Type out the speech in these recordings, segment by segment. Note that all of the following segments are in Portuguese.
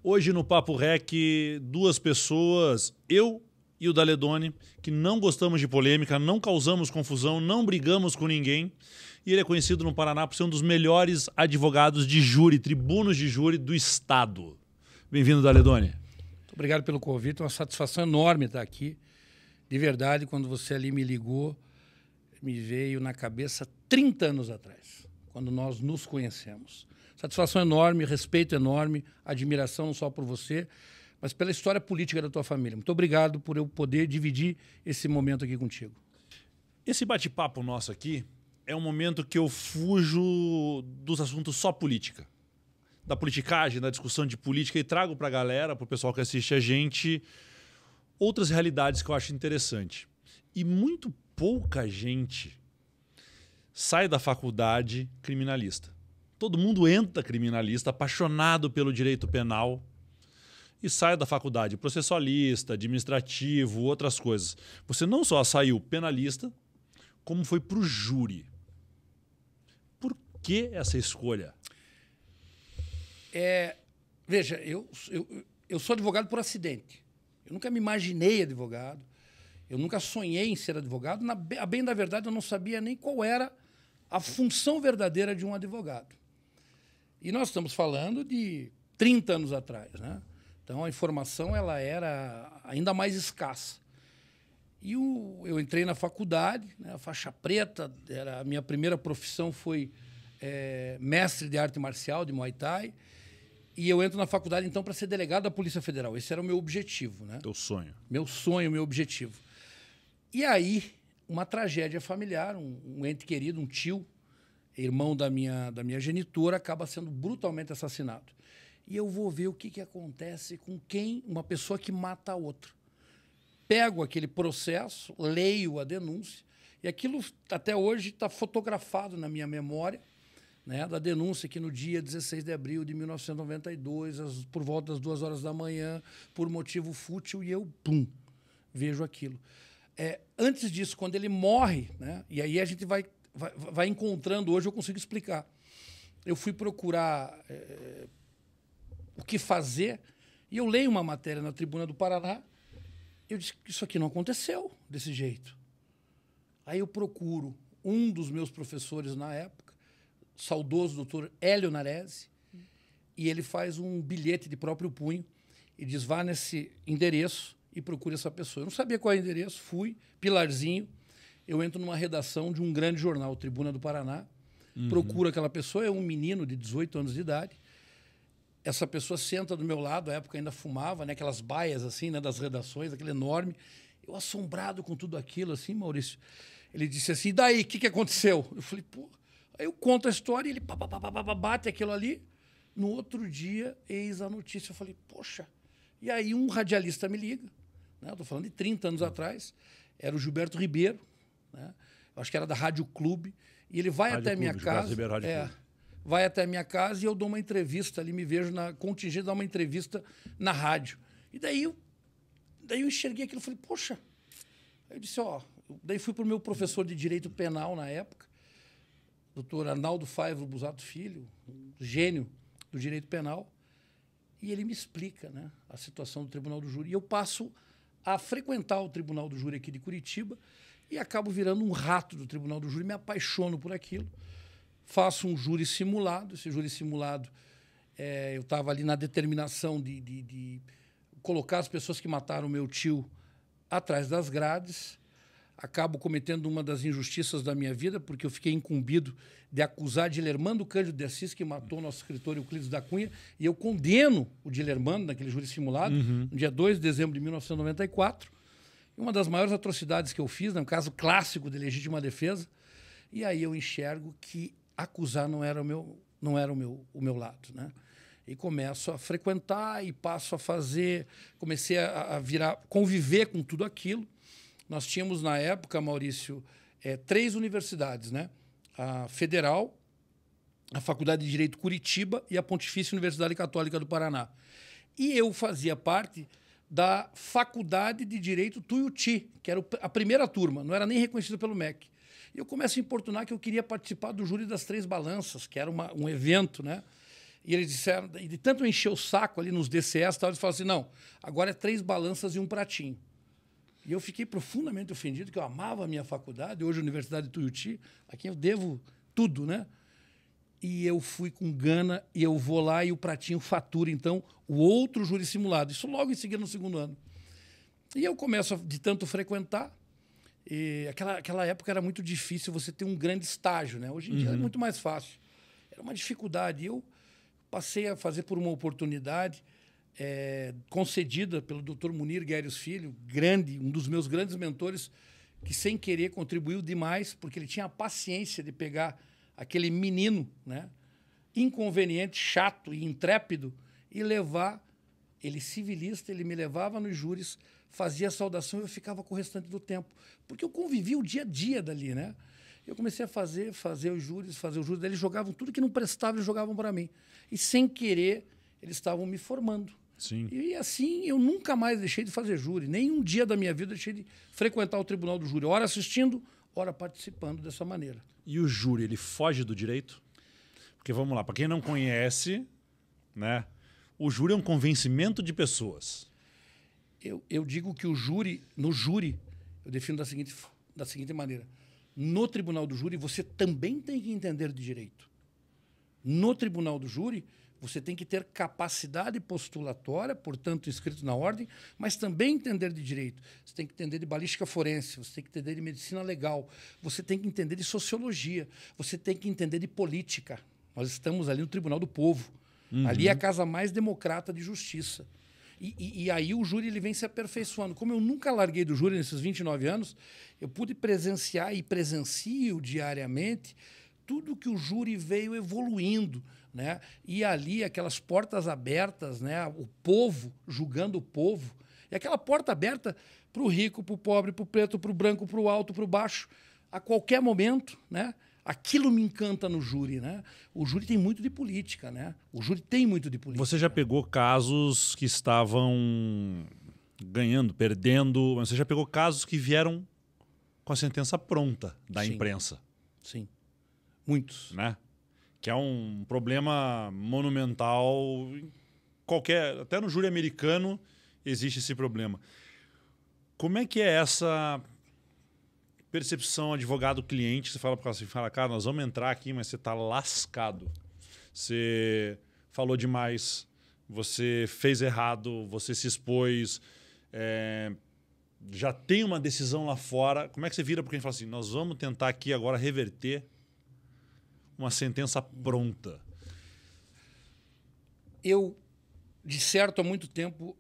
Hoje no Papo Rec, duas pessoas, eu e o Daledoni, que não gostamos de polêmica, não causamos confusão, não brigamos com ninguém. E ele é conhecido no Paraná por ser um dos melhores advogados de júri, tribunos de júri do Estado. Bem-vindo, Daledoni. Muito obrigado pelo convite, é uma satisfação enorme estar aqui. De verdade, quando você ali me ligou, me veio na cabeça 30 anos atrás, quando nós nos conhecemos. Satisfação enorme, respeito enorme, admiração não só por você, mas pela história política da tua família. Muito obrigado por eu poder dividir esse momento aqui contigo. Esse bate-papo nosso aqui é um momento que eu fujo dos assuntos só política. Da politicagem, da discussão de política, e trago para a galera, para o pessoal que assiste a gente, outras realidades que eu acho interessante. E muito pouca gente sai da faculdade criminalista. Todo mundo entra criminalista, apaixonado pelo direito penal, e sai da faculdade processualista, administrativo, outras coisas. Você não só saiu penalista, como foi para o júri. Por que essa escolha? Veja, eu sou advogado por acidente. Eu nunca me imaginei advogado, eu nunca sonhei em ser advogado. A bem da verdade, eu não sabia nem qual era a função verdadeira de um advogado. E nós estamos falando de 30 anos atrás, né? Então, a informação ela era ainda mais escassa. E eu entrei na faculdade, né, a faixa preta, a minha primeira profissão foi mestre de arte marcial, de Muay Thai, e eu entro na faculdade, então, para ser delegado da Polícia Federal. Esse era o meu objetivo, né? Teu sonho. Meu sonho, meu objetivo. E aí, uma tragédia familiar, um ente querido, um tio, irmão da minha genitora, acaba sendo brutalmente assassinado. E eu vou ver o que acontece com uma pessoa que mata a outra. Pego aquele processo, leio a denúncia, e aquilo até hoje está fotografado na minha memória, né, da denúncia que no dia 16 de abril de 1992, por volta das 2 horas da manhã, por motivo fútil, e eu, vejo aquilo. Antes disso, quando ele morre, né, e aí a gente vai encontrando, hoje eu consigo explicar. Eu fui procurar o que fazer, e eu leio uma matéria na Tribuna do Paraná, eu disse que isso aqui não aconteceu desse jeito. Aí eu procuro um dos meus professores na época, saudoso doutor Hélio Narese, e ele faz um bilhete de próprio punho e diz, vá nesse endereço e procure essa pessoa. Eu não sabia qual é o endereço, fui, Pilarzinho, eu entro numa redação de um grande jornal, Tribuna do Paraná, procuro aquela pessoa, é um menino de 18 anos de idade. Essa pessoa senta do meu lado, à época ainda fumava, né, aquelas baias assim, né, das redações, aquele enorme. Eu assombrado com tudo aquilo, assim, Maurício. Ele disse assim, e daí, o que aconteceu? Eu falei, pô. Aí eu conto a história e ele bate aquilo ali. No outro dia, eis a notícia. Eu falei, poxa. E aí um radialista me liga, né, eu estou falando de 30 anos atrás, era o Gilberto Ribeiro, né? Eu acho que era da Rádio Clube, e ele vai até a minha casa, vai até a minha casa e eu dou uma entrevista ali, me vejo na contingente, dar uma entrevista na rádio. E daí eu enxerguei aquilo e falei, poxa. Aí eu disse, daí fui para o meu professor de Direito Penal na época, doutor Arnaldo Faivo Busato Filho, um gênio do Direito Penal, e ele me explica, né, a situação do Tribunal do Júri. E eu passo a frequentar o Tribunal do Júri aqui de Curitiba, e acabo virando um rato do Tribunal do Júri, me apaixono por aquilo, faço um júri simulado. Esse júri simulado, eu estava ali na determinação de colocar as pessoas que mataram o meu tio atrás das grades, acabo cometendo uma das injustiças da minha vida, porque eu fiquei incumbido de acusar Dilermando Cândido de Assis, que matou o nosso escritor Euclides da Cunha, e eu condeno o Dilermando naquele júri simulado, no dia 2 de dezembro de 1994, uma das maiores atrocidades que eu fiz, né, um caso clássico de legítima defesa, e aí eu enxergo que acusar não era o meu lado, né? E começo a frequentar e passo a fazer, comecei a conviver com tudo aquilo. Nós tínhamos, na época, Maurício, 3 universidades, né? A Federal, a Faculdade de Direito Curitiba e a Pontifícia Universidade Católica do Paraná. E eu fazia parte da Faculdade de Direito Tuiuti, que era a primeira turma, não era nem reconhecida pelo MEC. E eu começo a importunar que eu queria participar do júri das 3 balanças, que era um evento, né? E eles disseram, e de tanto encher o saco ali nos DCS, eles falaram assim, não, agora é 3 balanças e um pratinho. E eu fiquei profundamente ofendido, que eu amava a minha faculdade, hoje a Universidade de Tuiuti, a quem eu devo tudo, né? E eu fui com gana, e eu vou lá e o pratinho fatura, então, o outro júri simulado. Isso logo em seguida, no 2º ano. E eu começo, de tanto frequentar, e aquela época era muito difícil você ter um grande estágio, né? Hoje em dia é muito mais fácil. Era uma dificuldade. E eu passei a fazer por uma oportunidade concedida pelo Dr. Munir Guérios Filho, um dos meus grandes mentores, que sem querer contribuiu demais, porque ele tinha a paciência de pegar aquele menino, né, inconveniente, chato e intrépido, e levar, ele civilista, ele me levava nos júris, fazia a saudação e eu ficava com o restante do tempo. Porque eu convivia o dia a dia dali, né? Eu comecei a fazer os júris, daí eles jogavam tudo que não prestava, eles jogavam para mim. E sem querer, eles estavam me formando. Sim. E assim, eu nunca mais deixei de fazer júri. Nem um dia da minha vida deixei de frequentar o tribunal do júri. Ora assistindo, ora participando dessa maneira. E o júri, ele foge do direito? Porque, vamos lá, para quem não conhece, né, o júri é um convencimento de pessoas. Eu digo que no júri, eu defino da seguinte maneira. No tribunal do júri, você também tem que entender de direito. No tribunal do júri, você tem que ter capacidade postulatória, portanto, inscrito na ordem, mas também entender de direito. Você tem que entender de balística forense, você tem que entender de medicina legal, você tem que entender de sociologia, você tem que entender de política. Nós estamos ali no Tribunal do Povo. Ali é a casa mais democrata de justiça. E aí o júri ele vem se aperfeiçoando. Como eu nunca larguei do júri nesses 29 anos, eu pude presenciar e presencio diariamente tudo que o júri veio evoluindo, né? E ali aquelas portas abertas, né? O povo julgando o povo. E aquela porta aberta para o rico, para o pobre, para o preto, para o branco, para o alto, para o baixo, a qualquer momento, né? Aquilo me encanta no júri, né? O júri tem muito de política, né? O júri tem muito de política. Você já pegou casos que estavam ganhando, perdendo, mas você já pegou casos que vieram com a sentença pronta da imprensa. Sim, muitos. Né? Que é um problema monumental. Até no júri americano existe esse problema. Como é que é essa percepção advogado-cliente? Você fala, cara, nós vamos entrar aqui, mas você está lascado. Você falou demais, você fez errado, você se expôs, já tem uma decisão lá fora. Como é que você vira para quem fala assim, nós vamos tentar aqui agora reverter uma sentença pronta? Eu disserto há muito tempo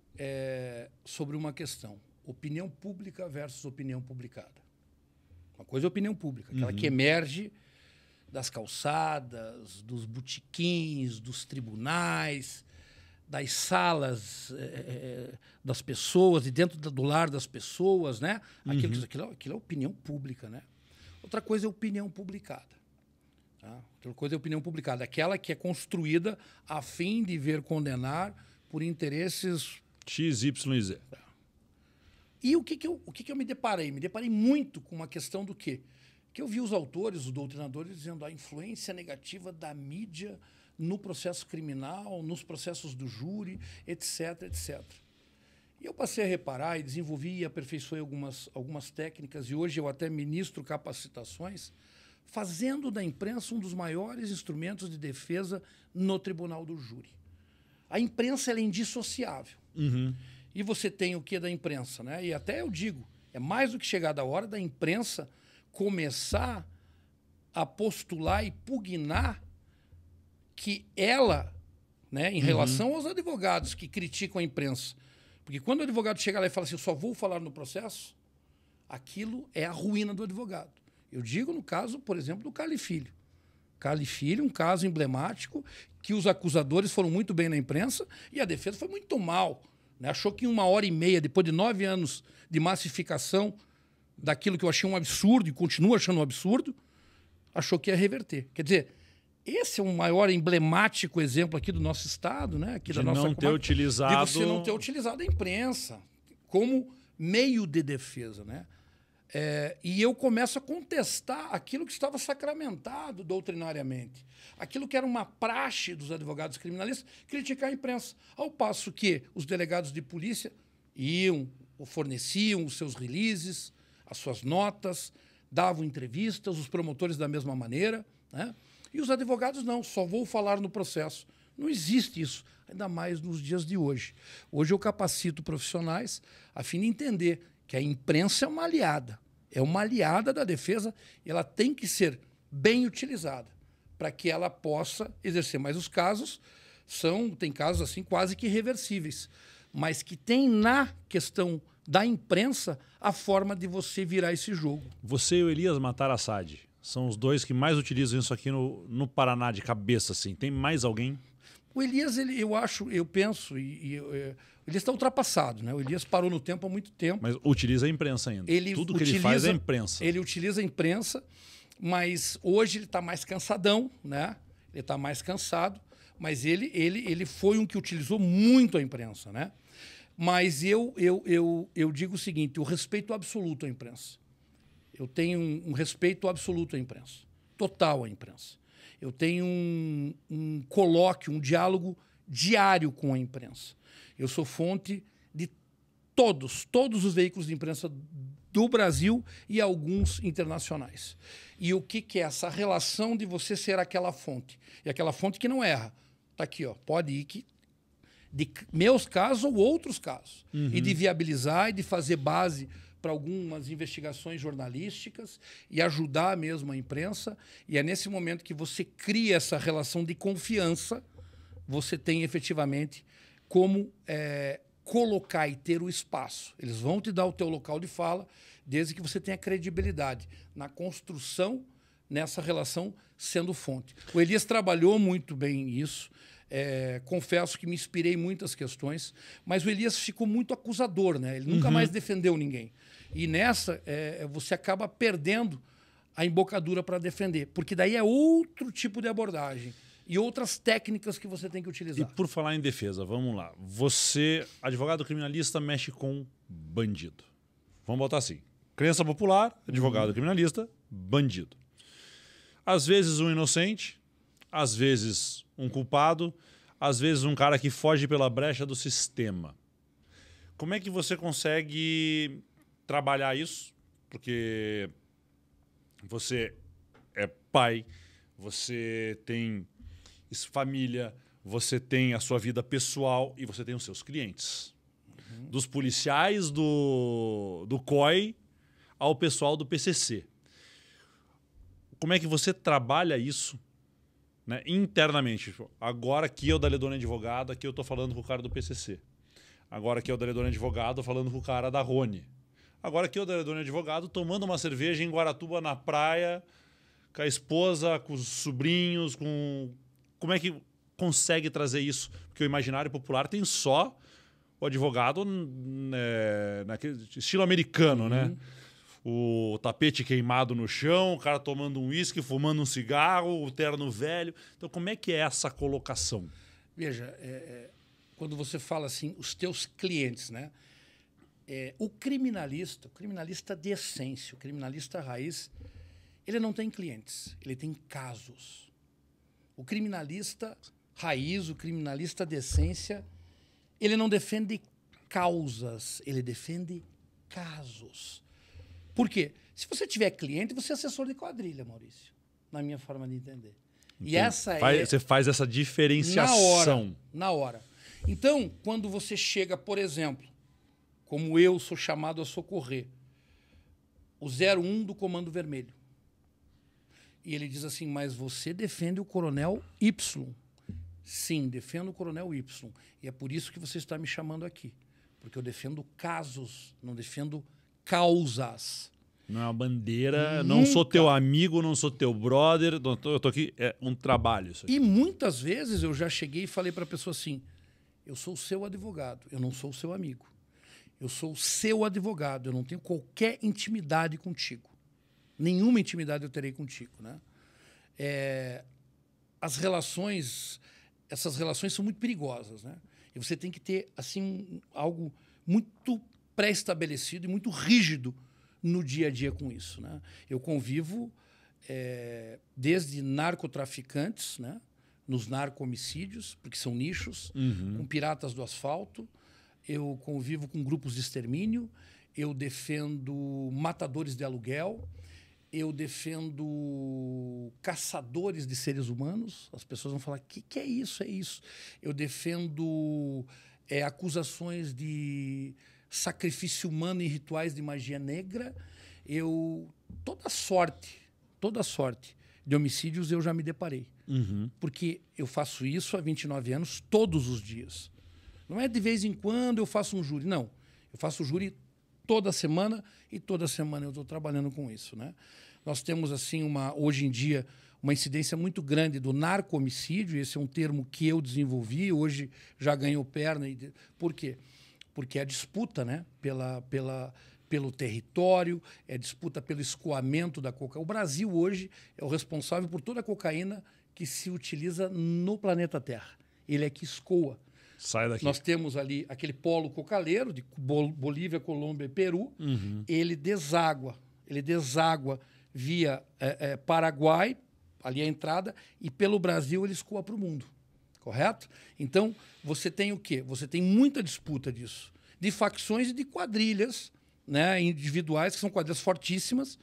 sobre uma questão. Opinião pública versus opinião publicada. Uma coisa é a opinião pública, aquela que emerge das calçadas, dos botequins, dos tribunais, das salas das pessoas, de dentro do lar das pessoas, né? Aquilo é opinião pública, né? Outra coisa é opinião publicada. Tá? Outra coisa é opinião publicada, aquela que é construída a fim de ver condenar por interesses X, Y e Z. E o que eu me deparei? Me deparei muito com uma questão do quê? Que eu vi os autores, os doutrinadores, dizendo a influência negativa da mídia no processo criminal, nos processos do júri, etc, etc. E eu passei a reparar e desenvolvi e aperfeiçoei algumas técnicas, e hoje eu até ministro capacitações, fazendo da imprensa um dos maiores instrumentos de defesa no tribunal do júri. A imprensa ela é indissociável. E você tem o que da imprensa, né? E até eu digo, é mais do que chegada a hora da imprensa começar a postular e pugnar que ela, né, em relação aos advogados que criticam a imprensa, porque quando o advogado chega lá e fala assim, eu só vou falar no processo, aquilo é a ruína do advogado. Eu digo no caso, por exemplo, do Carli Filho. Carli Filho, um caso emblemático, que os acusadores foram muito bem na imprensa e a defesa foi muito mal. Né? Achou que em 1h30, depois de 9 anos de massificação daquilo que eu achei um absurdo e continuo achando um absurdo, achou que ia reverter. Quer dizer, esse é um maior emblemático exemplo aqui do nosso Estado, né? Aqui de da nossa não ter utilizado... De você não ter utilizado a imprensa como meio de defesa, né? E eu começo a contestar aquilo que estava sacramentado doutrinariamente. Aquilo que era uma praxe dos advogados criminalistas, criticar a imprensa. Ao passo que os delegados de polícia iam, ou forneciam os seus releases, as suas notas, davam entrevistas, os promotores da mesma maneira, né? E os advogados não, só vou falar no processo. Não existe isso, ainda mais nos dias de hoje. Hoje eu capacito profissionais a fim de entender que a imprensa é uma aliada da defesa e ela tem que ser bem utilizada para que ela possa exercer. Mas os casos tem casos assim quase que irreversíveis, mas que tem na questão da imprensa a forma de você virar esse jogo. Você e o Elias Matarassade são os dois que mais utilizam isso aqui no Paraná de cabeça, assim. Tem mais alguém? O Elias, eu penso, o Elias está ultrapassado, né? O Elias parou no tempo há muito tempo. Mas utiliza a imprensa ainda. Tudo que ele faz é a imprensa. Ele utiliza a imprensa, mas hoje ele está mais cansadão, né? Ele está mais cansado, mas ele foi um que utilizou muito a imprensa, né? Mas eu digo o seguinte, o respeito absoluto à imprensa. Eu tenho um respeito absoluto à imprensa, total à imprensa. Eu tenho um colóquio, um diálogo diário com a imprensa. Eu sou fonte de todos os veículos de imprensa do Brasil e alguns internacionais. E o que é essa relação de você ser aquela fonte? E aquela fonte que não erra. Está aqui, ó, pode ir de meus casos ou outros casos. Uhum. E de viabilizar e de fazer base para algumas investigações jornalísticas e ajudar mesmo a imprensa. E é nesse momento que você cria essa relação de confiança, você tem efetivamente como colocar e ter o espaço. Eles vão te dar o teu local de fala, desde que você tenha credibilidade na construção nessa relação sendo fonte. O Elias trabalhou muito bem isso. Confesso que me inspirei em muitas questões, mas o Elias ficou muito acusador, né? Ele nunca mais defendeu ninguém. E nessa, você acaba perdendo a embocadura para defender, porque daí é outro tipo de abordagem e outras técnicas que você tem que utilizar. E por falar em defesa, vamos lá. Você, advogado criminalista, mexe com bandido. Vamos botar assim. Crença popular, advogado criminalista, bandido. Às vezes um inocente, às vezes um culpado, às vezes um cara que foge pela brecha do sistema. Como é que você consegue trabalhar isso? Porque você é pai, você tem família, você tem a sua vida pessoal e você tem os seus clientes. Dos policiais do COI ao pessoal do PCC. Como é que você trabalha isso, né, internamente? Agora aqui eu da Ledone Advogado, aqui eu estou falando com o cara do PCC. Agora aqui eu da Ledone Advogado, falando com o cara da Rony. Agora aqui eu da Ledone Advogado, tomando uma cerveja em Guaratuba, na praia, com a esposa, com os sobrinhos, com... Como é que consegue trazer isso? Porque o imaginário popular tem só o advogado naquele estilo americano, né? O tapete queimado no chão, o cara tomando um uísque, fumando um cigarro, o terno velho. Então, como é que é essa colocação? Veja, quando você fala assim, os teus clientes, né? O criminalista de essência, o criminalista raiz, ele não tem clientes, ele tem casos. O criminalista raiz, o criminalista de essência, ele não defende causas, ele defende casos. Por quê? Se você tiver cliente, você é assessor de quadrilha, Maurício, na minha forma de entender. Entendi. E essa Você faz essa diferenciação. Na hora. Então, quando você chega, por exemplo, como eu sou chamado a socorrer, o 01 do Comando Vermelho. E ele diz assim, mas você defende o Coronel Y. Sim, defendo o Coronel Y. E é por isso que você está me chamando aqui. Porque eu defendo casos, não defendo causas. Não é uma bandeira, não sou teu amigo, não sou teu brother, eu tô aqui, é um trabalho isso aqui. E muitas vezes eu já cheguei e falei para a pessoa assim, eu sou o seu advogado, eu não sou o seu amigo. Eu sou o seu advogado, eu não tenho qualquer intimidade contigo. Nenhuma intimidade eu terei contigo, né? Essas relações são muito perigosas, né? E você tem que ter assim algo muito pré-estabelecido e muito rígido no dia a dia com isso, né? Eu convivo desde narcotraficantes, né? Nos narco-homicídios, porque são nichos, com piratas do asfalto. Eu convivo com grupos de extermínio. Eu defendo matadores de aluguel. Eu defendo caçadores de seres humanos. As pessoas vão falar, que é isso? É isso. Eu defendo acusações de sacrifício humano e rituais de magia negra. Toda sorte de homicídios eu já me deparei. Porque eu faço isso há 29 anos, todos os dias. Não é de vez em quando eu faço um júri, não. Eu faço júri toda semana e toda semana eu estou trabalhando com isso, né? Nós temos, assim, hoje em dia, uma incidência muito grande do narco-homicídio. Esse é um termo que eu desenvolvi, hoje já ganhou perna. Por quê? Porque é a disputa, né? Pelo território, é disputa pelo escoamento da cocaína. O Brasil hoje é o responsável por toda a cocaína que se utiliza no planeta Terra. Ele é que escoa. Sai daqui. Nós temos ali aquele polo cocaleiro de Bolívia, Colômbia e Peru. Ele deságua via Paraguai, ali a entrada, e pelo Brasil ele escoa para o mundo. Correto? Então, você tem o quê? Você tem muita disputa disso. De facções e de quadrilhas, né, individuais, que são quadrilhas fortíssimas,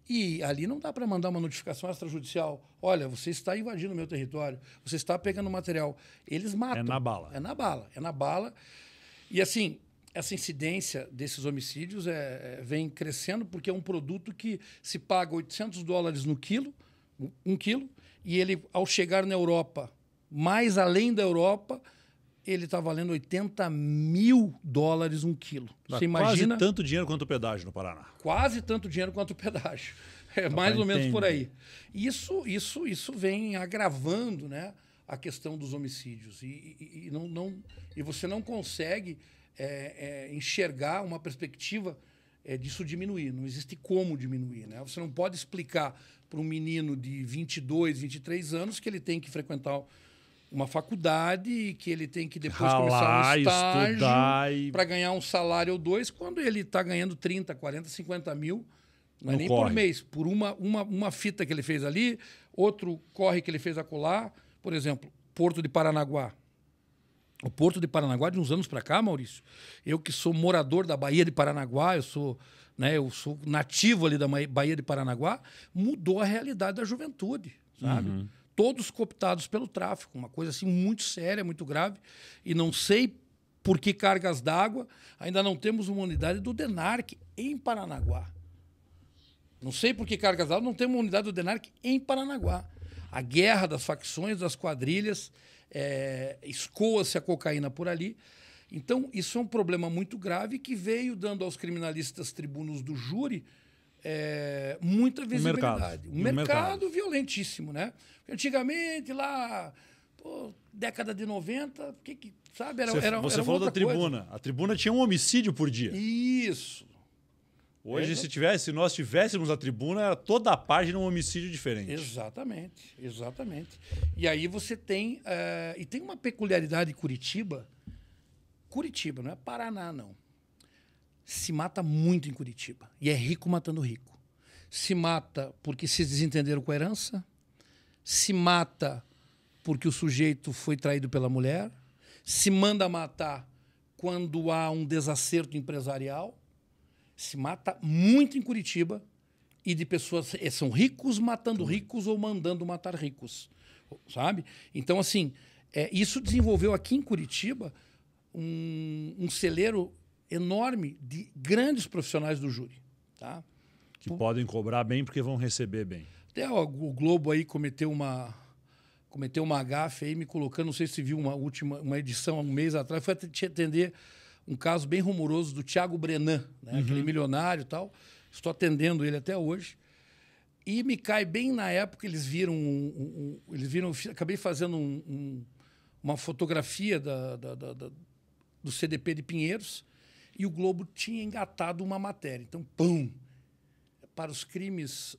e ali não dá para mandar uma notificação extrajudicial. Olha, você está invadindo o meu território, você está pegando material. Eles matam. É na bala. É na bala. É na bala. E, assim, essa incidência desses homicídios vem crescendo porque é um produto que se paga $800 no quilo, 1 quilo, e ele, ao chegar na Europa, mais além da Europa, ele está valendo $80 mil 1 quilo. Dá você imagina? Quase tanto dinheiro quanto o pedágio no Paraná. Quase tanto dinheiro quanto o pedágio. É mais ou menos por aí. Isso vem agravando, né, a questão dos homicídios. E você não consegue enxergar uma perspectiva disso diminuir. Não existe como diminuir, né? Você não pode explicar para um menino de 22, 23 anos que ele tem que frequentar uma faculdade e que ele tem que depois começar um estágio para ganhar um salário ou dois, quando ele está ganhando 30, 40, 50 mil, não é nem por mês, por uma fita que ele fez ali, outro corre que ele fez acolá. Por exemplo, Porto de Paranaguá. O Porto de Paranaguá, de uns anos para cá, Maurício, eu que sou morador da Baía de Paranaguá, eu sou nativo ali da Baía de Paranaguá, mudou a realidade da juventude, sabe? Todos cooptados pelo tráfico, uma coisa assim muito séria, muito grave. E não sei por que cargas d'água, ainda não temos uma unidade do DENARC em Paranaguá. Não sei por que cargas d'água, não temos uma unidade do DENARC em Paranaguá. A guerra das facções, das quadrilhas, escoa-se a cocaína por ali. Então, isso é um problema muito grave que veio dando aos criminalistas tribunos do júri muita visibilidade. Um mercado violentíssimo, né? Antigamente, lá, década de 90, sabe? Você falou da tribuna. Coisa. A tribuna tinha um homicídio por dia. Isso. Hoje, se nós tivéssemos a tribuna, era toda a página um homicídio diferente. Exatamente, exatamente. E aí você tem... e tem uma peculiaridade em Curitiba. Curitiba, não é Paraná, não. Se mata muito em Curitiba. E é rico matando rico. Se mata porque se desentenderam com a herança. Se mata porque o sujeito foi traído pela mulher. Se manda matar quando há um desacerto empresarial. Se mata muito em Curitiba. E de pessoas... São ricos matando ricos ou mandando matar ricos. Sabe? Então, assim, isso desenvolveu aqui em Curitiba um celeiro enorme de grandes profissionais do júri. Tá? Que podem cobrar bem porque vão receber bem. Até o Globo aí cometeu uma gafe aí, me colocando, não sei se viu uma edição há um mês atrás, foi atender um caso bem rumoroso do Thiago Brenan, né? Aquele milionário e tal. Estou atendendo ele até hoje. E me cai bem na época, eles viram, acabei fazendo uma fotografia do CDP de Pinheiros, e o Globo tinha engatado uma matéria. Então, pum! Para os crimes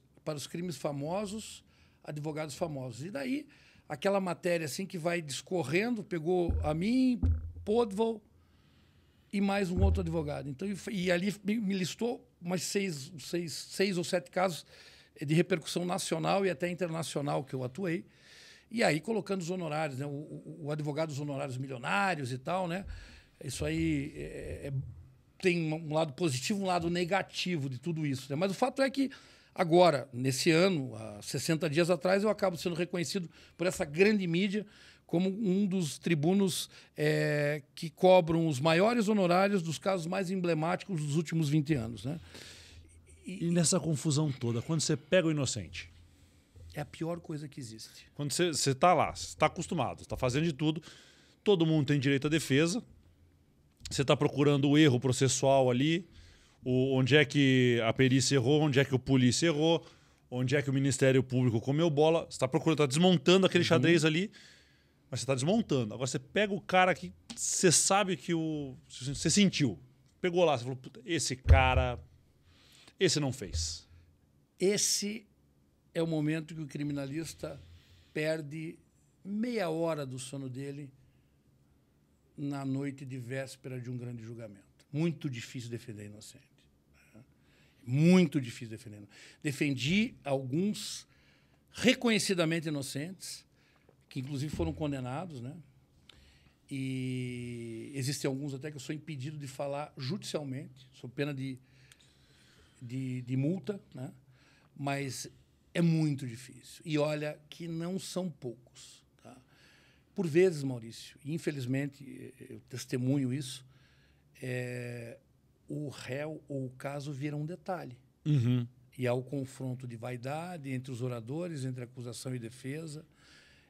famosos, advogados famosos. E daí, aquela matéria assim que vai discorrendo, pegou a mim, Podval, e mais um outro advogado. Então, e ali me listou umas seis ou sete casos de repercussão nacional e até internacional que eu atuei. E aí colocando os honorários, né? O advogado dos honorários milionários e tal, né? Isso aí tem um lado positivo, um lado negativo de tudo isso, né? Mas o fato é que agora, nesse ano, há 60 dias atrás, eu acabo sendo reconhecido por essa grande mídia como um dos tribunos que cobram os maiores honorários dos casos mais emblemáticos dos últimos 20 anos, né? E nessa confusão toda, quando você pega o inocente? É a pior coisa que existe. Quando você está lá, você está acostumado, está fazendo de tudo, todo mundo tem direito à defesa, você está procurando o erro processual ali, onde é que a perícia errou, onde é que o polícia errou, onde é que o Ministério Público comeu bola, você está procurando, está desmontando aquele xadrez ali, mas você está desmontando. Agora você pega o cara que você sabe que você sentiu, pegou lá, você falou, puta, esse cara, esse não fez. Esse é o momento que o criminalista perde meia hora do sono dele na noite de véspera de um grande julgamento. Muito difícil defender inocente. Né? Muito difícil defender. Defendi alguns reconhecidamente inocentes, que inclusive foram condenados, né? E existem alguns até que eu sou impedido de falar judicialmente, sob pena de multa, né? Mas é muito difícil. E olha que não são poucos. Tá? Por vezes, Maurício, infelizmente, eu testemunho isso, o réu ou o caso vira um detalhe. Uhum. E há o confronto de vaidade entre os oradores, entre acusação e defesa.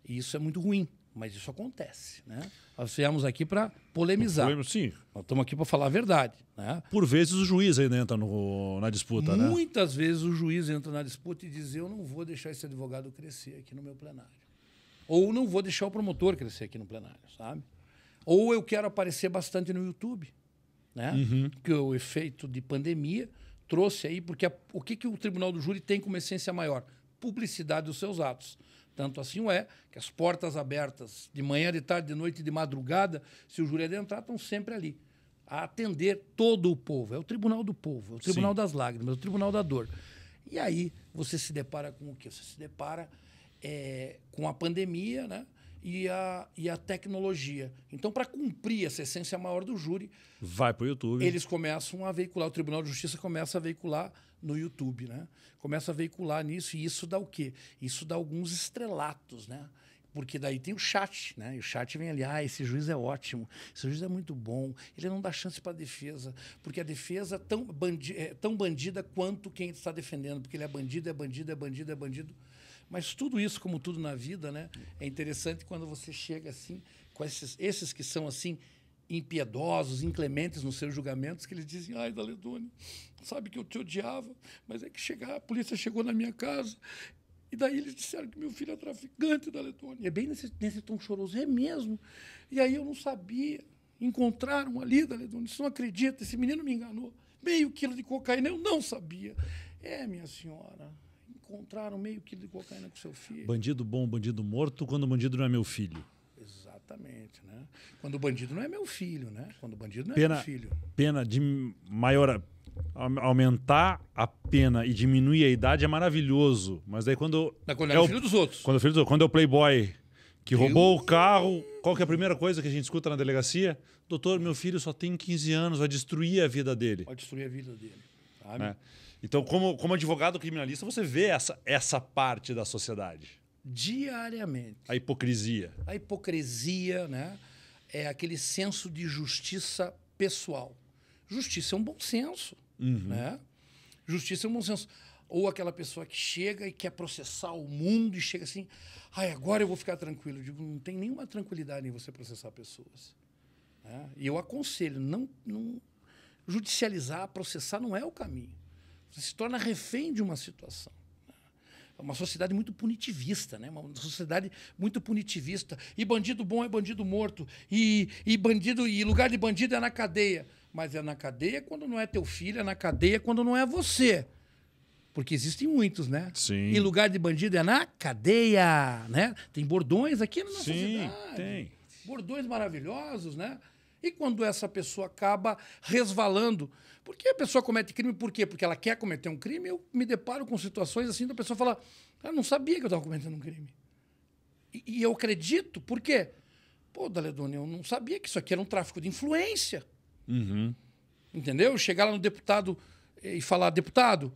E isso é muito ruim, mas isso acontece. Né? Nós viemos aqui para polemizar. Sim. Nós estamos aqui para falar a verdade. Né? Por vezes o juiz ainda entra na disputa, né? Muitas vezes o juiz entra na disputa e diz: eu não vou deixar esse advogado crescer aqui no meu plenário. Ou não vou deixar o promotor crescer aqui no plenário, sabe? Ou eu quero aparecer bastante no YouTube. Né? Uhum. Que o efeito de pandemia trouxe aí, porque o que o Tribunal do Júri tem como essência maior? Publicidade dos seus atos. Tanto assim que as portas abertas de manhã, de tarde, de noite, de madrugada, se o júri adentrar, estão sempre ali, a atender todo o povo. É o Tribunal do Povo, é o Tribunal das Lágrimas, é o Tribunal da Dor. E aí você se depara com o quê? Você se depara com a pandemia, né? E a tecnologia. Então, para cumprir essa essência maior do júri, vai para o YouTube. Eles começam a veicular, o Tribunal de Justiça começa a veicular no YouTube, né? Começa a veicular nisso, e isso dá o quê? Isso dá alguns estrelatos, né? Porque daí tem o chat, né? E o chat vem ali, esse juiz é ótimo, esse juiz é muito bom, ele não dá chance para a defesa, porque a defesa é tão bandida quanto quem está defendendo, porque ele é bandido, é bandido, é bandido, é bandido. Mas tudo isso, como tudo na vida, né? É interessante quando você chega assim, com esses que são assim, impiedosos, inclementes nos seus julgamentos, que eles dizem: ai, Daledoni, sabe que eu te odiava, mas é que a polícia chegou na minha casa e daí eles disseram que meu filho é traficante, Daledoni. É bem nesse tom choroso, é mesmo. E aí eu não sabia, encontraram ali, Daledoni, você não acredita, esse menino me enganou, meio quilo de cocaína, eu não sabia. Minha senhora, encontraram meio quilo de cocaína com seu filho. Bandido bom, bandido morto, quando o bandido não é meu filho. Exatamente, né? Quando o bandido não é meu filho, né? Quando o bandido não é meu filho. Pena de maior... Aumentar a pena e diminuir a idade é maravilhoso. Mas daí quando... Quando é o filho dos outros. Quando é o playboy que roubou o carro, qual que é a primeira coisa que a gente escuta na delegacia? Doutor, meu filho só tem 15 anos, vai destruir a vida dele. Vai destruir a vida dele. Sabe? Então, como advogado criminalista, você vê essa parte da sociedade. Diariamente. A hipocrisia. A hipocrisia, né? É aquele senso de justiça pessoal. Justiça é um bom senso. Uhum. Né? Justiça é um bom senso. Ou aquela pessoa que chega e quer processar o mundo e chega assim: agora eu vou ficar tranquilo. Eu digo, não tem nenhuma tranquilidade em você processar pessoas. Né? E eu aconselho, não judicializar, processar não é o caminho. Você se torna refém de uma situação. É uma sociedade muito punitivista, né? Uma sociedade muito punitivista. E bandido bom é bandido morto. E lugar de bandido é na cadeia. Mas é na cadeia quando não é teu filho, é na cadeia quando não é você. Porque existem muitos, né? Sim. E lugar de bandido é na cadeia, né? Tem bordões aqui na nossa Cidade. cidade. Tem. Bordões maravilhosos, né? E quando essa pessoa acaba resvalando, porque a pessoa comete crime, por quê? Porque ela quer cometer um crime, eu me deparo com situações assim da pessoa falar, eu não sabia que eu estava cometendo um crime. E eu acredito, por quê? Pô, Daledoni, eu não sabia que isso aqui era um tráfico de influência. Uhum. Entendeu? Chegar lá no deputado e falar, deputado,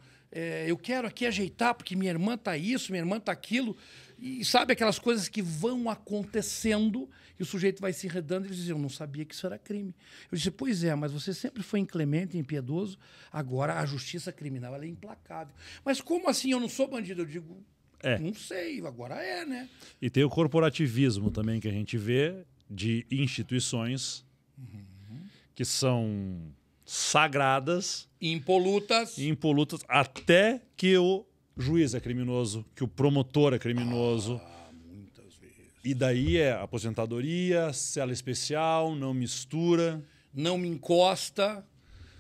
eu quero aqui ajeitar, porque minha irmã tá isso, minha irmã tá aquilo. E sabe aquelas coisas que vão acontecendo e o sujeito vai se enredando e ele diz, eu não sabia que isso era crime. Eu disse, pois é, mas você sempre foi inclemente, impiedoso, agora a justiça criminal ela é implacável. Mas como assim eu não sou bandido? Eu digo, não sei, agora é, né? E tem o corporativismo também que a gente vê de instituições que são sagradas, impolutas, até que o juiz é criminoso, que o promotor é criminoso. Muitas vezes. E daí é aposentadoria, cela especial, não mistura. Não me encosta,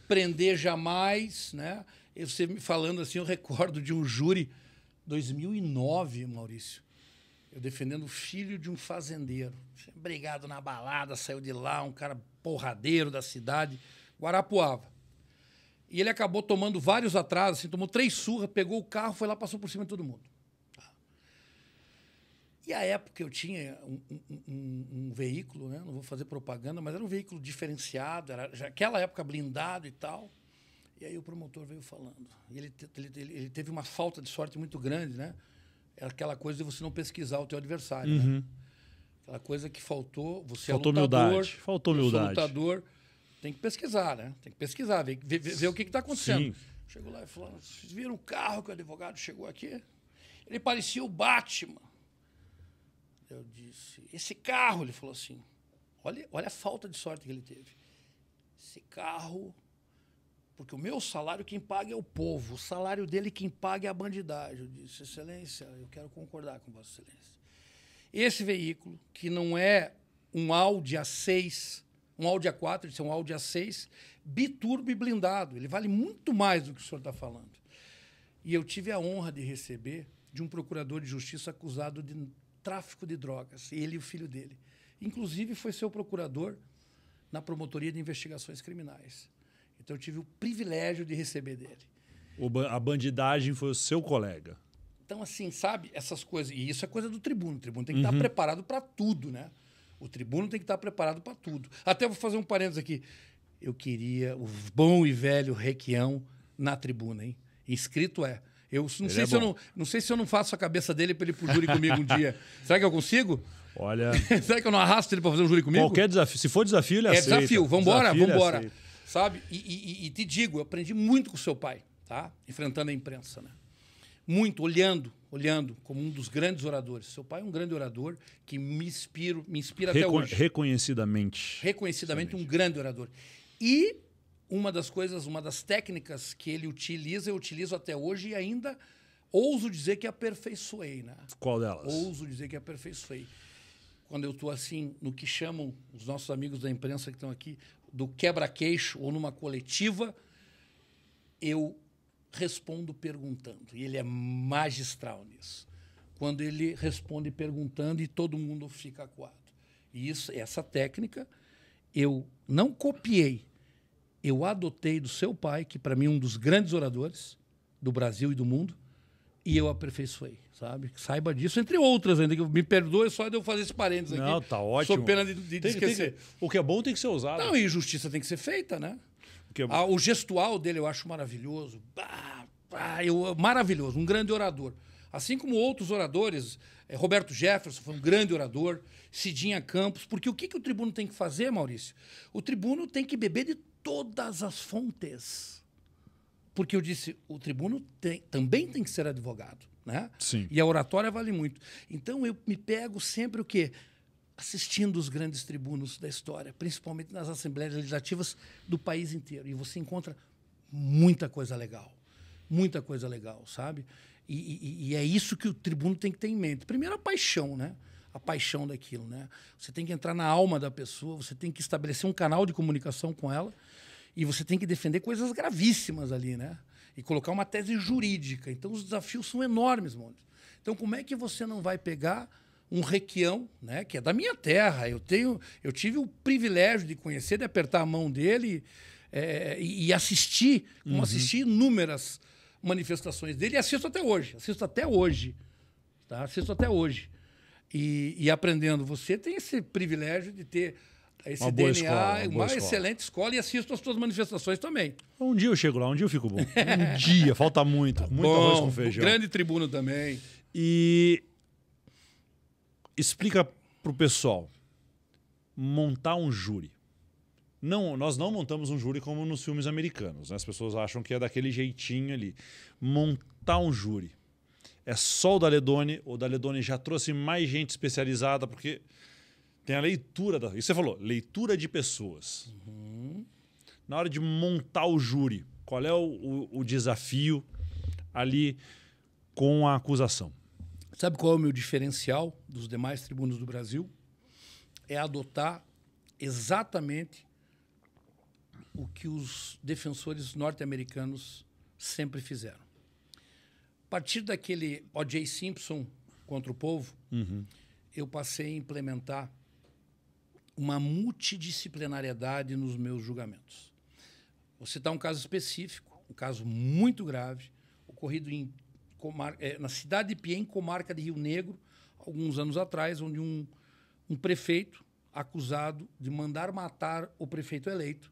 prender jamais, né? Você me falando assim, eu recordo de um júri 2009, Maurício. Eu defendendo o filho de um fazendeiro. Brigado na balada, saiu de lá, um cara porradeiro da cidade, Guarapuava. E ele acabou tomando vários atrasos, assim, tomou 3 surras, pegou o carro, foi lá, passou por cima de todo mundo. E à época eu tinha um veículo, né? Não vou fazer propaganda, mas era um veículo diferenciado, era já aquela época blindado e tal. E aí o promotor veio falando. E ele teve uma falta de sorte muito grande, né? Era aquela coisa de você não pesquisar o teu adversário, né? Aquela coisa que faltou, você faltou é lutador. Humildade. Faltou humildade. Lutador, tem que pesquisar, né? Tem que pesquisar, ver o que está acontecendo. Sim. Chegou lá e falou, vocês viram o carro que o advogado chegou aqui? Ele parecia o Batman. Eu disse, esse carro, ele falou assim, olha a falta de sorte que ele teve. Esse carro, porque o meu salário quem paga é o povo, o salário dele quem paga é a bandidagem. Eu disse, excelência, eu quero concordar com vossa excelência. Esse veículo, que não é um Audi A6, um Audi A4, ele é um Audi A6, biturbo e blindado. Ele vale muito mais do que o senhor está falando. E eu tive a honra de receber de um procurador de justiça acusado de tráfico de drogas, ele e o filho dele. Inclusive, foi seu procurador na Promotoria de Investigações Criminais. Então, eu tive o privilégio de receber dele. A bandidagem foi o seu colega. Então, assim, sabe, essas coisas... E isso é coisa do tribuno. O tribuno tem que estar preparado para tudo, né? O tribuno tem que estar preparado para tudo. Até vou fazer um parênteses aqui. Eu queria o bom e velho Requião na tribuna, hein? Inscrito é. Eu não sei se eu não faço a cabeça dele para ele ir pro júri comigo um dia. Será que eu consigo? Olha... Será que eu não arrasto ele para fazer um júri comigo? Qualquer desafio. Se for desafio, ele aceita. É desafio. Vambora. Aceita. Sabe? E te digo, eu aprendi muito com o seu pai, tá? Enfrentando a imprensa, né? Muito, olhando como um dos grandes oradores. Seu pai é um grande orador que me inspira até hoje. Reconhecidamente um grande orador. E uma das técnicas que ele utiliza, eu utilizo até hoje e ainda ouso dizer que aperfeiçoei, né? Qual delas? Ouso dizer que aperfeiçoei. Quando eu estou assim, no que chamam os nossos amigos da imprensa que estão aqui, do quebra-queixo ou numa coletiva, eu respondo perguntando. E ele é magistral nisso. Quando ele responde perguntando e todo mundo fica acuado. E essa técnica eu não copiei, eu adotei do seu pai, que para mim é um dos grandes oradores do Brasil e do mundo, e eu aperfeiçoei, sabe? Saiba disso, entre outras ainda, que me perdoe só de eu fazer esse parênteses aqui. Não, tá ótimo. Sou pena de esquecer. O que é bom tem que ser usado. Não, e justiça tem que ser feita, né? O gestual dele eu acho maravilhoso. Maravilhoso, um grande orador. Assim como outros oradores, Roberto Jefferson foi um grande orador, Cidinha Campos, porque o que o tribuno tem que fazer, Maurício? O tribuno tem que beber de todas as fontes. Porque eu disse, o tribuno também tem que ser advogado, né? Sim. E a oratória vale muito. Então eu me pego sempre o quê? Assistindo os grandes tribunos da história, principalmente nas assembleias legislativas do país inteiro. E você encontra muita coisa legal, sabe? E é isso que o tribuno tem que ter em mente. Primeiro, a paixão, né? A paixão daquilo, né? Você tem que entrar na alma da pessoa, você tem que estabelecer um canal de comunicação com ela e você tem que defender coisas gravíssimas ali, né? E colocar uma tese jurídica. Então, os desafios são enormes, mano. Então, como é que você não vai pegar um Requião, né, que é da minha terra. Eu tive o privilégio de conhecer, de apertar a mão dele e assistir, como assisti inúmeras manifestações dele, e assisto até hoje. Tá? Assisto até hoje. E aprendendo. Você tem esse privilégio de ter esse uma boa DNA, escola, uma excelente escola, e assisto as suas manifestações também. Um dia eu chego lá, um dia eu fico bom. Um dia, falta muito. Muito arroz com feijão. Grande tribuno também. E explica pro pessoal, montar um júri. Não, nós não montamos um júri como nos filmes americanos, né? As pessoas acham que é daquele jeitinho ali. Montar um júri. É só o Daledoni já trouxe mais gente especializada, porque tem a leitura, isso você falou, leitura de pessoas. Na hora de montar o júri, qual é o desafio ali com a acusação? Sabe qual é o meu diferencial dos demais tribunos do Brasil? É adotar exatamente o que os defensores norte-americanos sempre fizeram. A partir daquele O.J. Simpson contra o povo, eu passei a implementar uma multidisciplinariedade nos meus julgamentos. Vou citar um caso específico, um caso muito grave, ocorrido na cidade de Piém, comarca de Rio Negro, alguns anos atrás, onde um prefeito acusado de mandar matar o prefeito eleito,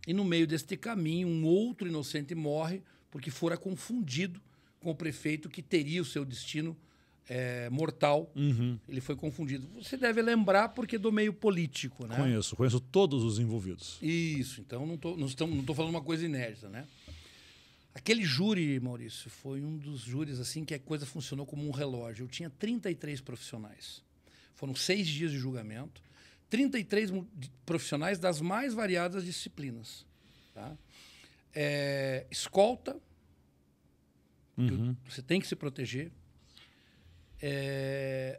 e no meio deste caminho um outro inocente morre porque fora confundido com o prefeito que teria o seu destino mortal. Ele foi confundido. Você deve lembrar porque é do meio político, né? Conheço todos os envolvidos. Isso, então não estou falando uma coisa inédita, né? Aquele júri, Maurício, foi um dos júris assim que a coisa funcionou como um relógio. Eu tinha 33 profissionais. Foram 6 dias de julgamento. 33 profissionais das mais variadas disciplinas. Tá? Escolta, você tem que se proteger.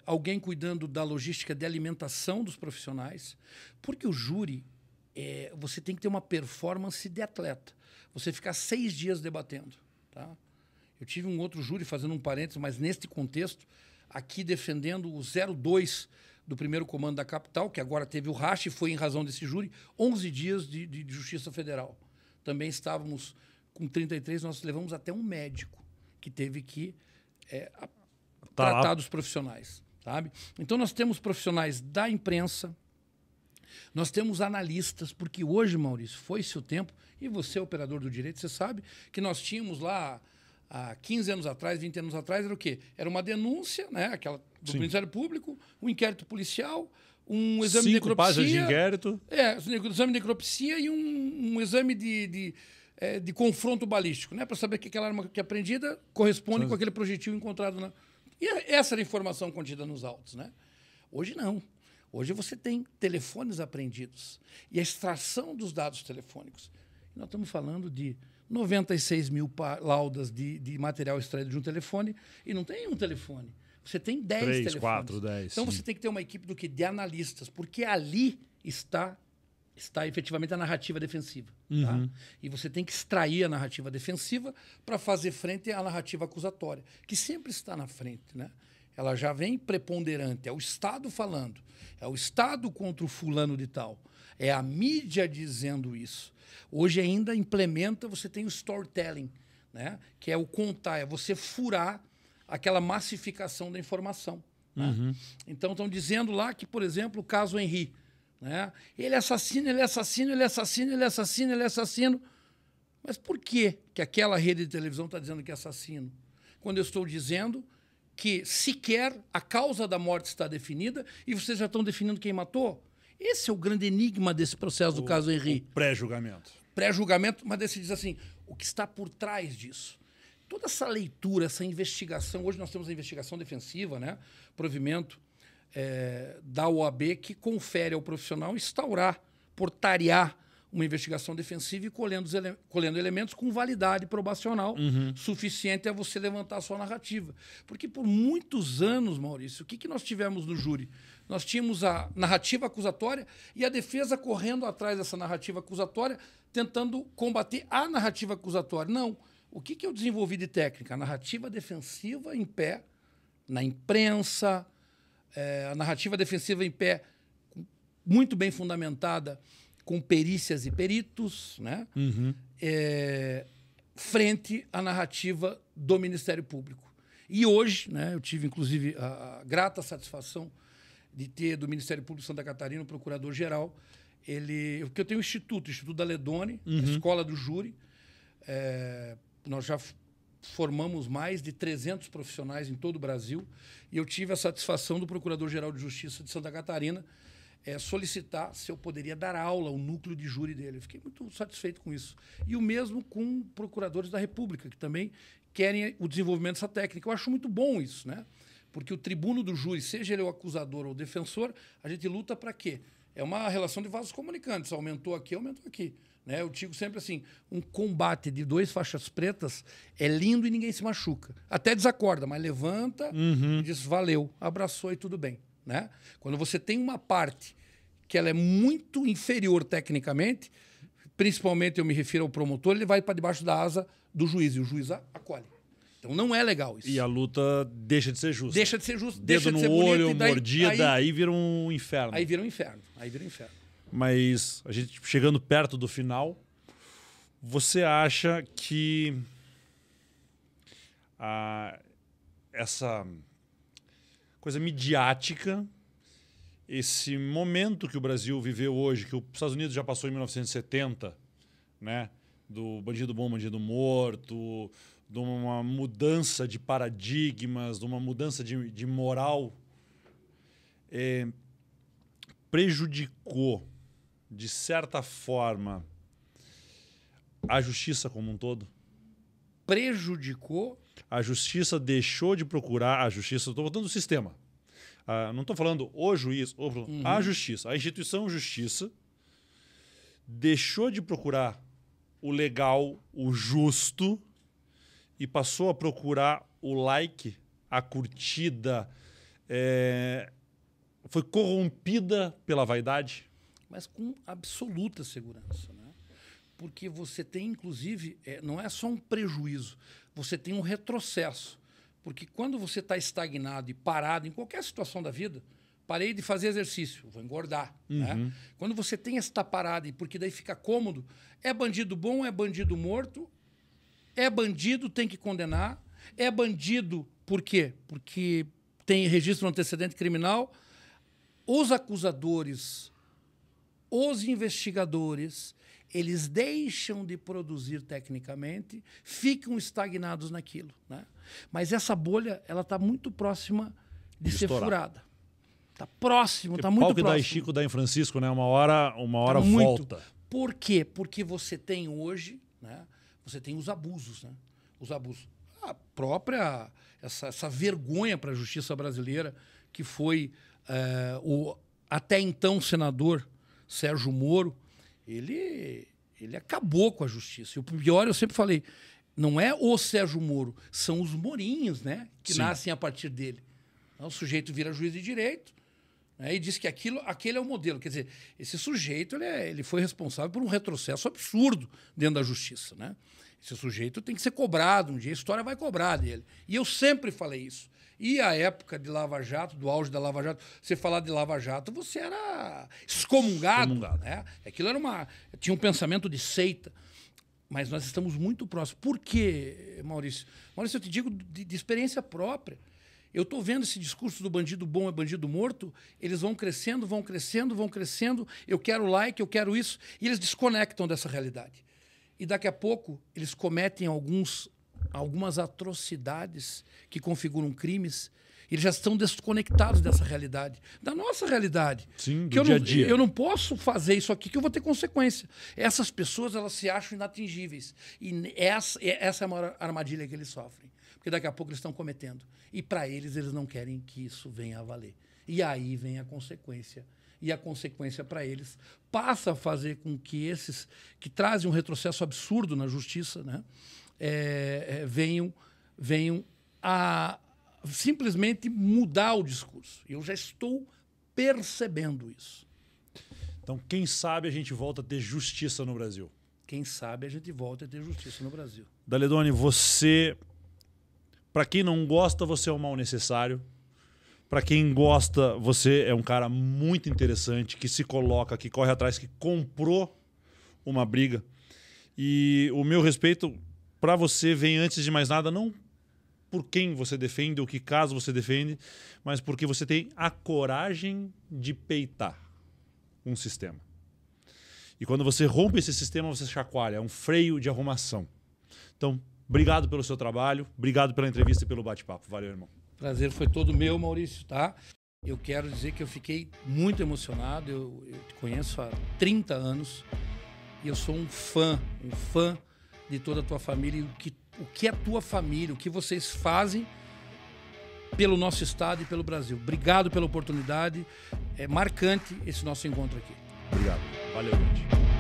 Alguém cuidando da logística de alimentação dos profissionais, porque o júri, você tem que ter uma performance de atleta. Você ficar 6 dias debatendo. Tá? Eu tive um outro júri, fazendo um parênteses, mas neste contexto, aqui defendendo o 02 do primeiro comando da capital, que agora teve o racha e foi em razão desse júri, 11 dias de Justiça Federal. Também estávamos com 33, nós levamos até um médico que teve que tratar dos profissionais. Sabe? Então, nós temos profissionais da imprensa, nós temos analistas, porque hoje, Maurício, foi-se o tempo, e você, operador do direito, você sabe que nós tínhamos lá, há 15 anos atrás, 20 anos atrás, era o quê? Era uma denúncia, né? Aquela do Ministério Público, um inquérito policial, um exame de necropsia. 5 páginas de inquérito. Exame de necropsia e um exame de confronto balístico, né? Para saber que aquela arma que é apreendida corresponde com aquele projetil encontrado na... E essa era a informação contida nos autos, né? Hoje não. Hoje você tem telefones apreendidos e a extração dos dados telefônicos. Nós estamos falando de 96 mil laudas de material extraído de um telefone e não tem um telefone. Você tem 10 telefones. 4, 10. Então você tem que ter uma equipe de analistas, porque ali está efetivamente a narrativa defensiva. Tá? E você tem que extrair a narrativa defensiva para fazer frente à narrativa acusatória, que sempre está na frente, né? Ela já vem preponderante. É o Estado falando. É o Estado contra o fulano de tal. É a mídia dizendo isso. Hoje ainda implementa, você tem o storytelling, né? Que é o contar, é você furar aquela massificação da informação. Né? Então, estão dizendo lá que, por exemplo, o caso Henri, né? Ele é assassino, ele é assassino, ele é assassino, ele é assassino, ele é assassino. Mas por que aquela rede de televisão está dizendo que é assassino? Quando eu estou dizendo que sequer a causa da morte está definida e vocês já estão definindo quem matou? Esse é o grande enigma desse processo do caso Henri. Pré-julgamento. Pré-julgamento, mas daí se diz assim, o que está por trás disso? Toda essa leitura, essa investigação, hoje nós temos a investigação defensiva, né? Provimento da OAB que confere ao profissional instaurar, portariar uma investigação defensiva e colhendo elementos com validade probacional suficiente a você levantar a sua narrativa. Porque por muitos anos, Maurício, o que nós tivemos no júri? Nós tínhamos a narrativa acusatória e a defesa correndo atrás dessa narrativa acusatória, tentando combater a narrativa acusatória. Não. O que eu desenvolvi de técnica? A narrativa defensiva em pé, na imprensa, a narrativa defensiva em pé, muito bem fundamentada, com perícias e peritos, né? Frente à narrativa do Ministério Público. E hoje, né, eu tive, inclusive, a grata satisfação de ter do Ministério Público de Santa Catarina, o procurador-geral, porque eu tenho o Instituto da Ledone, a Escola do Júri. Nós já formamos mais de 300 profissionais em todo o Brasil, e eu tive a satisfação do Procurador-Geral de Justiça de Santa Catarina solicitar se eu poderia dar aula ao núcleo de júri dele. Eu fiquei muito satisfeito com isso. E o mesmo com procuradores da República, que também querem o desenvolvimento dessa técnica. Eu acho muito bom isso, né? Porque o tribuno do júri, seja ele o acusador ou o defensor, a gente luta para quê? É uma relação de vasos comunicantes. Aumentou aqui, aumentou aqui. Né? Eu digo sempre assim, um combate de 2 faixas pretas é lindo e ninguém se machuca. Até desacorda, mas levanta e diz, valeu, abraçou e tudo bem. Né? Quando você tem uma parte que ela é muito inferior tecnicamente, principalmente eu me refiro ao promotor, ele vai para debaixo da asa do juiz, e o juiz acolhe. Então não é legal isso. E a luta deixa de ser justa. Deixa de ser justa. Dedo deixa de no ser olho, bonito, mordida, aí vira um inferno. Aí vira um inferno. Aí vira um inferno. Mas a gente chegando perto do final, você acha que essa coisa midiática, esse momento que o Brasil viveu hoje, que os Estados Unidos já passou em 1970, né? Do bandido bom, bandido morto, de uma mudança de paradigmas, de uma mudança de moral, prejudicou, de certa forma, a justiça como um todo? Prejudicou? A justiça deixou de procurar a justiça. Estou voltando do sistema. Não estou falando o juiz, a justiça. A instituição justiça deixou de procurar o legal, o justo, e passou a procurar o like, a curtida, foi corrompida pela vaidade? Mas com absoluta segurança. Né? Porque você tem, inclusive, não é só um prejuízo, você tem um retrocesso. Porque quando você está estagnado e parado em qualquer situação da vida, parei de fazer exercício, vou engordar. Né? Quando você tem esta parada, e porque daí fica cômodo, é bandido bom, é bandido morto, é bandido, tem que condenar, é bandido, por quê? Porque tem registro no antecedente criminal, os acusadores, os investigadores, eles deixam de produzir tecnicamente, ficam estagnados naquilo. Né? Mas essa bolha ela está muito próxima de ser furada. Está próximo, está muito próximo. Pau que dá em Chico, dá em Francisco, né? Uma hora tá volta. Por quê? Porque você tem hoje, né? Você tem os abusos. Né? Os abusos. A própria, essa vergonha para a justiça brasileira, que foi o até então senador Sérgio Moro, ele acabou com a justiça. E o pior, eu sempre falei, não é o Sérgio Moro, são os morinhos, né, que nascem a partir dele. Então, o sujeito vira juiz de direito, né, e diz que aquele é o modelo. Quer dizer, esse sujeito ele foi responsável por um retrocesso absurdo dentro da justiça. Né? Esse sujeito tem que ser cobrado, um dia a história vai cobrar dele. E eu sempre falei isso. E a época de Lava Jato, do auge da Lava Jato, você falar de Lava Jato, você era excomungado. Né? Aquilo tinha um pensamento de seita. Mas nós estamos muito próximos. Por quê, Maurício? Maurício, eu te digo de experiência própria. Eu estou vendo esse discurso do bandido bom é bandido morto, eles vão crescendo, vão crescendo, vão crescendo, eu quero like, eu quero isso, e eles desconectam dessa realidade. E daqui a pouco eles cometem algumas atrocidades que configuram crimes, eles já estão desconectados dessa realidade, da nossa realidade. Sim, do dia a dia. Eu não posso fazer isso aqui que eu vou ter consequência. Essas pessoas, elas se acham inatingíveis. E essa é a maior armadilha que eles sofrem. Porque daqui a pouco eles estão cometendo. E para eles não querem que isso venha a valer. E aí vem a consequência. E a consequência para eles passa a fazer com que esses que trazem um retrocesso absurdo na justiça, né, venham a simplesmente mudar o discurso. Eu já estou percebendo isso. Então, quem sabe a gente volta a ter justiça no Brasil. Quem sabe a gente volta a ter justiça no Brasil. Daledone, você... Para quem não gosta, você é um mal necessário. Para quem gosta, você é um cara muito interessante, que se coloca, que corre atrás, que comprou uma briga. E o meu respeito para você vem antes de mais nada, não por quem você defende ou que caso você defende, mas porque você tem a coragem de peitar um sistema. E quando você rompe esse sistema, você chacoalha, é um freio de arrumação. Então, obrigado pelo seu trabalho, obrigado pela entrevista e pelo bate-papo. Valeu, irmão. Prazer foi todo meu, Maurício, tá? Eu quero dizer que eu fiquei muito emocionado, eu te conheço há 30 anos e eu sou um fã de toda a tua família e o que é a tua família, o que vocês fazem pelo nosso estado e pelo Brasil. Obrigado pela oportunidade, é marcante esse nosso encontro aqui. Obrigado. Valeu, gente.